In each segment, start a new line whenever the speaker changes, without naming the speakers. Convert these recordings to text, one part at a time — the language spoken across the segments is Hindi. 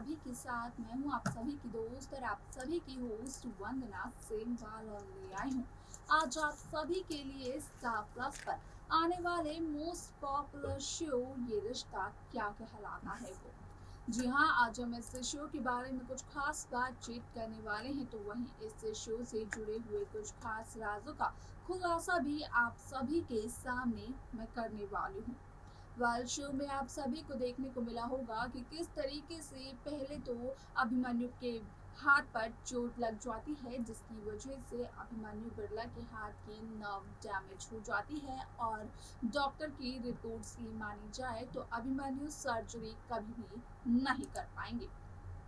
सभी के साथ मैं हूँ आप सभी की दोस्त और आप सभी की होस्ट वंदना सेमवाल और ले आई हूँ आज आप सभी के लिए स्टार प्लस पर आने वाले मोस्ट पॉपुलर शो ये रिश्ता क्या कहलाता है वो। जी हाँ, आज हम इस शो के बारे में कुछ खास बातचीत करने वाले हैं, तो वहीं इस शो से जुड़े हुए कुछ खास राजों का खुलासा भी आप सभी के सामने मैं करने वाली हूँ। वाल शो में आप सभी को देखने को मिला होगा कि किस तरीके से पहले तो अभिमन्यु के हाथ पर चोट लग जाती है, जिसकी वजह से अभिमन्यु बिरला के हाथ की नर्व डैमेज हो जाती है और डॉक्टर की रिपोर्ट्स की मानी जाए तो अभिमन्यु सर्जरी कभी भी नहीं कर पाएंगे।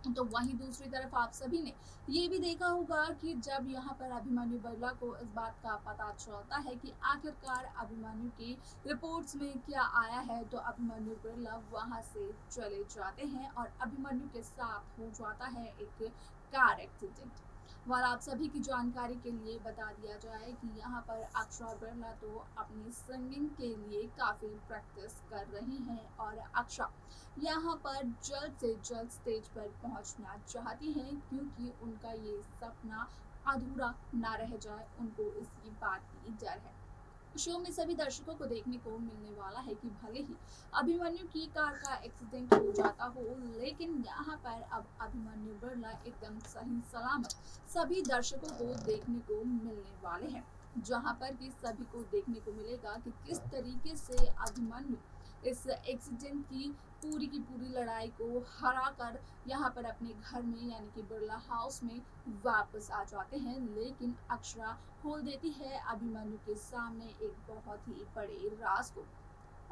तो वहीं दूसरी तरफ आप सभी ने ये भी देखा होगा कि जब यहाँ पर अभिमन्यु बिरला को इस बात का पता चलता है कि आखिरकार अभिमन्यु की रिपोर्ट्स में क्या आया है, तो अभिमन्यु बिरला वहां से चले जाते हैं और अभिमन्यु के साथ हो जाता है एक कार एक्सीडेंट। और आप सभी की जानकारी के लिए बता दिया जाए कि यहाँ पर अक्षरा बिरला तो अपनी सिंगिंग के लिए काफ़ी प्रैक्टिस कर रही हैं और अक्षरा यहाँ पर जल्द से जल्द स्टेज पर पहुँचना चाहती हैं, क्योंकि उनका ये सपना अधूरा ना रह जाए, उनको इसकी बात की डर है। शो में सभी दर्शकों को देखने को मिलने वाला है कि भले ही अभिमन्यु की कार का एक्सीडेंट हो जाता हो, लेकिन यहाँ पर अब अभिमन्यु बिरला एकदम सही सलामत सभी दर्शकों को देखने को मिलने वाले हैं, जहाँ पर कि सभी को देखने को मिलेगा कि किस तरीके से अभिमन्यु इस एक्सीडेंट की पूरी लड़ाई को हरा कर यहाँ पर अपने घर में यानी कि बिरला हाउस में वापस आ जाते हैं। लेकिन अक्षरा खोल देती है अभिमन्यु के सामने एक बहुत ही बड़े राज को,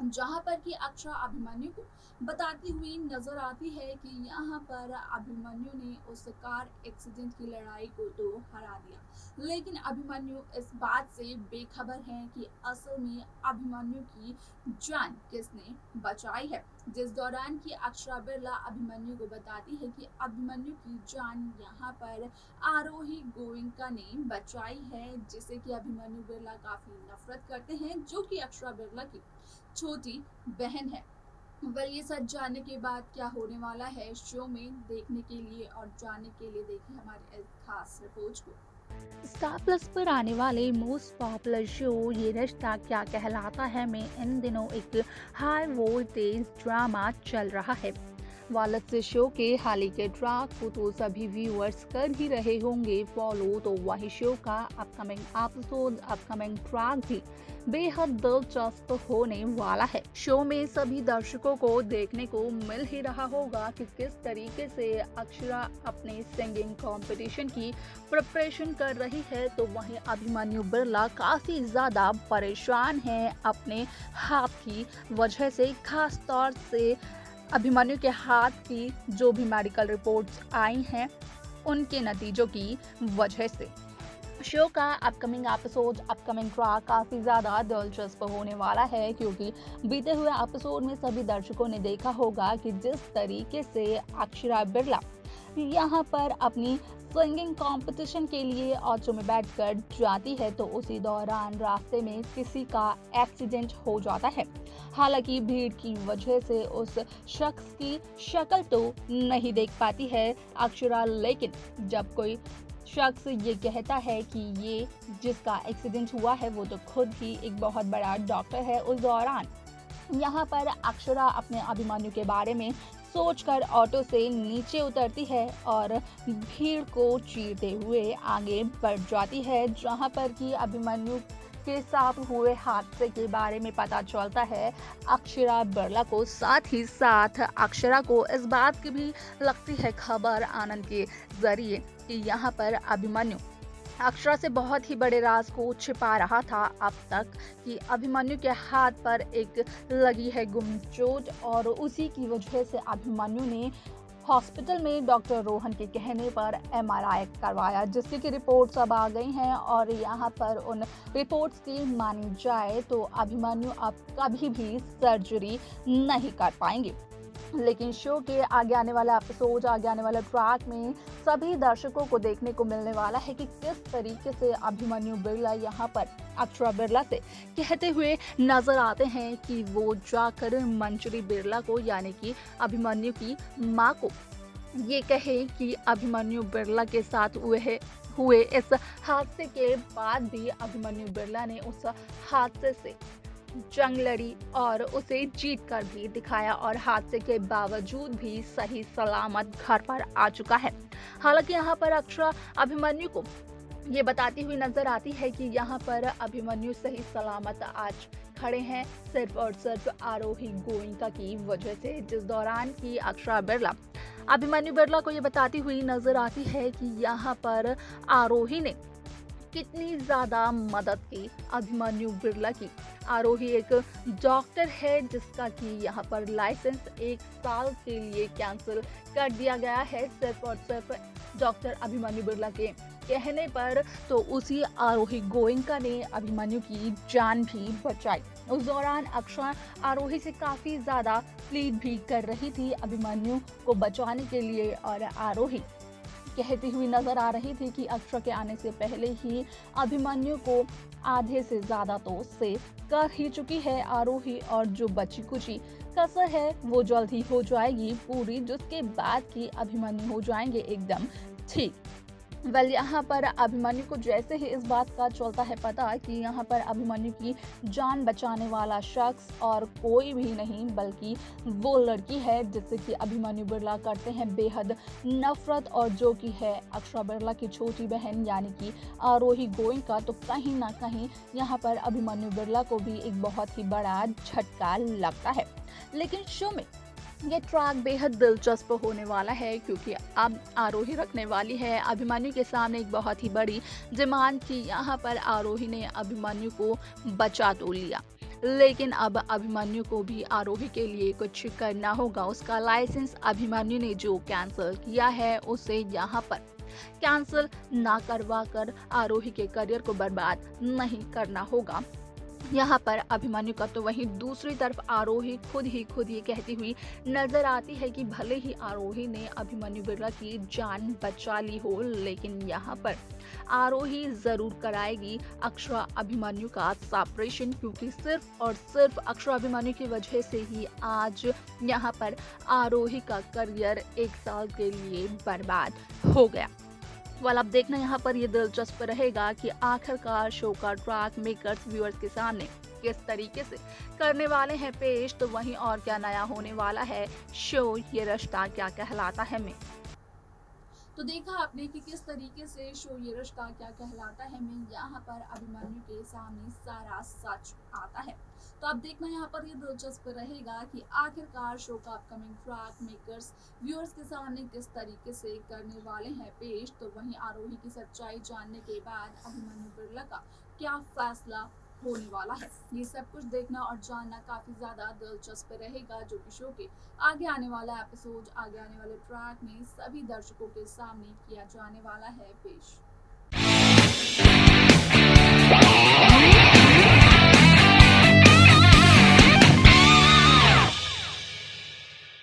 जहाँ पर कि अक्षरा अभिमन्यु को बताती हुई नजर आती है कि यहाँ पर अभिमन्यु ने उस कार एक्सीडेंट की लड़ाई को तो हरा दिया, लेकिन अभिमन्यु इस बात से बेखबर है कि असल में अभिमन्यु की जान किसने बचाई है। जिस दौरान की अक्षरा बिरला अभिमन्यु को बताती है कि अभिमन्यु की जान यहाँ पर आरोही गोयनका ने बचाई है, जिसे कि अभिमन्यु बिरला काफी नफरत करते हैं, जो कि अक्षरा बिरला की छोटी बहन है। वेल, ये सच जानने के बाद क्या होने वाला है शो में, देखने के लिए और जानने के लिए देखिए हमारे इस खास रिपोर्ट को।
स्टार प्लस पर आने वाले मोस्ट पॉपुलर शो ये रिश्ता क्या कहलाता है में इन दिनों एक हाई वोल्टेज ड्रामा चल रहा है। वालत से शो के हाल ही के ट्रैक को तो सभी व्यूअर्स कर ही रहे होंगे फॉलो, तो वही शो का अपकमिंग एपिसोड अपकमिंग ट्रैक भी बेहद दिलचस्प होने वाला है। शो में सभी दर्शकों को देखने को मिल ही रहा होगा कि किस तरीके से अक्षरा अपने सिंगिंग कंपटीशन की प्रिपरेशन कर रही है, तो वहीं अभिमन्यु बिरला काफी ज्यादा परेशान है अपने हाथ की वजह से, खास तौर से अभिमन्यु के हाथ की जो भी मेडिकल रिपोर्ट्स आई हैं उनके नतीजों की वजह से। शो का अपकमिंग एपिसोड अपकमिंग ट्रैक काफ़ी ज़्यादा दिलचस्प होने वाला है, क्योंकि बीते हुए एपिसोड में सभी दर्शकों ने देखा होगा कि जिस तरीके से अक्षरा बिरला यहाँ पर अपनी सिंगिंग कंपटीशन के लिए ऑटो में बैठकर जाती है, तो उसी दौरान रास्ते में किसी का एक्सीडेंट हो जाता है। हालांकि भीड़ की वजह से उस शख्स की शक्ल तो नहीं देख पाती है अक्षरा, लेकिन जब कोई शख्स ये कहता है कि ये जिसका एक्सीडेंट हुआ है वो तो खुद ही एक बहुत बड़ा डॉक्टर है, उस दौरान यहाँ पर अक्षरा अपने अभिमन्यु के बारे में सोचकर ऑटो से नीचे उतरती है और भीड़ को चीरते हुए आगे बढ़ जाती है, जहाँ पर कि अभिमन्यु के साथ हुए हादसे के बारे में पता चलता है अक्षरा बिरला को। साथ ही साथ अक्षरा को इस बात की भी लगती है खबर आनंद के जरिए कि यहाँ पर अभिमन्यु अक्षरा से बहुत ही बड़े राज को छिपा रहा था अब तक, कि अभिमन्यु के हाथ पर एक लगी है गुम चोट और उसी की वजह से अभिमन्यु ने हॉस्पिटल में डॉक्टर रोहन के कहने पर एमआरआई करवाया, जिसकी की रिपोर्ट्स अब आ गई हैं और यहाँ पर उन रिपोर्ट्स की मानी जाए तो अभिमन्यु अब कभी भी सर्जरी नहीं कर पाएंगे। लेकिन शो के आगे आने वाला एपिसोड आगे आने वाला ट्रैक में सभी दर्शकों को देखने को मिलने वाला है कि किस तरीके से अभिमन्यु बिरला यहाँ पर अक्षरा बिरला से कहते हुए नजर आते हैं कि वो जाकर मंजरी बिरला को यानी कि अभिमन्यु की मां को ये कहें कि अभिमन्यु बिरला के साथ हुए इस हादसे के बाद भी अभिमन्यु बिरला ने उस हादसे से जंग लड़ी और उसे जीत कर भी दिखाया और हादसे के बावजूद भी सही सलामत घर पर आ चुका है। हालांकि यहाँ पर अक्षरा अभिमन्यु को ये बताती हुई नजर आती है कि यहाँ पर अभिमन्यु सही सलामत आज खड़े हैं सिर्फ और सिर्फ आरोही गोइंका की वजह से, जिस दौरान की अक्षरा बिरला अभिमन्यु बिरला को ये बताती हुई नजर आती है कि यहाँ पर आरोही ने कितनी ज्यादा मदद की अभिमन्यु बिरला की। आरोही एक डॉक्टर है जिसका कि यहाँ पर लाइसेंस 1 साल के लिए कैंसिल कर दिया गया है सिर्फ और सिर्फ डॉक्टर अभिमन्यु बिरला के कहने पर। तो उसी आरोही गोइंका ने अभिमन्यु की जान भी बचाई। उस दौरान अक्षरा आरोही से काफी ज्यादा प्लीड भी कर रही थी अभिमन्यु को बचाने के लिए और आरोही कहती हुई नजर आ रही थी कि अक्षरा के आने से पहले ही अभिमन्यु को आधे से ज्यादा तो सेव कर ही चुकी है आरोही, और जो बची कुची कसर है वो जल्द ही हो जाएगी पूरी, जिसके बाद की अभिमन्यु हो जाएंगे एकदम ठीक। यहाँ पर अभिमन्यु को जैसे ही इस बात का चलता है पता कि यहाँ पर अभिमन्यु की जान बचाने वाला शख्स और कोई भी नहीं बल्कि वो लड़की है जिससे कि अभिमन्यु बिरला करते हैं बेहद नफरत, और जो कि है अक्षरा बिरला की छोटी बहन यानी कि आरोही गोइंका। तो कहीं ना कहीं यहाँ पर अभिमन्यु बिरला को भी एक बहुत ही बड़ा झटका लगता है। लेकिन शो में ये ट्रैक बेहद दिलचस्प होने वाला है क्योंकि अब आरोही रखने वाली है अभिमन्यु के सामने एक बहुत ही बड़ी डिमांड की। यहाँ पर आरोही ने अभिमन्यु को बचा तो लिया, लेकिन अब अभिमन्यु को भी आरोही के लिए कुछ करना होगा। उसका लाइसेंस अभिमन्यु ने जो कैंसिल किया है उसे यहाँ पर कैंसिल ना करवा कर आरोही के करियर को बर्बाद नहीं करना होगा। यहाँ पर अभिमन्यु का तो वहीं दूसरी तरफ आरोही खुद ही कहती हुई नजर आती है कि भले ही आरोही ने अभिमन्यु बिरला की जान बचा ली हो, लेकिन यहाँ पर आरोही जरूर कराएगी अक्षरा अभिमन्यु का सेपरेशन, क्योंकि सिर्फ और सिर्फ अक्षरा अभिमन्यु की वजह से ही आज यहाँ पर आरोही का करियर 1 साल के लिए बर्बाद हो गया। वाल अब देखना यहाँ पर ये दिलचस्प रहेगा कि आखिरकार शो का ट्रैक मेकर्स व्यूअर्स के सामने किस तरीके से करने वाले हैं पेश। तो वहीं और क्या नया होने वाला है शो ये रिश्ता क्या कहलाता है में।
तो देखा आपने कि किस तरीके से शो ये रिश्ता क्या कहलाता है में यहाँ पर अभिमन्यु के सामने सारा सच आता है। तो अब देखना यहाँ पर ये दिलचस्प रहेगा कि आखिरकार शो का अपकमिंग ट्रैक मेकर्स व्यूअर्स के सामने किस तरीके से करने वाले हैं पेश। तो वहीं आरोही की सच्चाई जानने के बाद अभिमन्यु बिरला का क्या फैसला होने वाला है, ये सब कुछ देखना और जानना काफी ज्यादा दिलचस्प रहेगा, जो कि शो के आगे आने वाला एपिसोड, आगे आने वाले ट्रैक में सभी दर्शकों के सामने किया जाने वाला है पेश।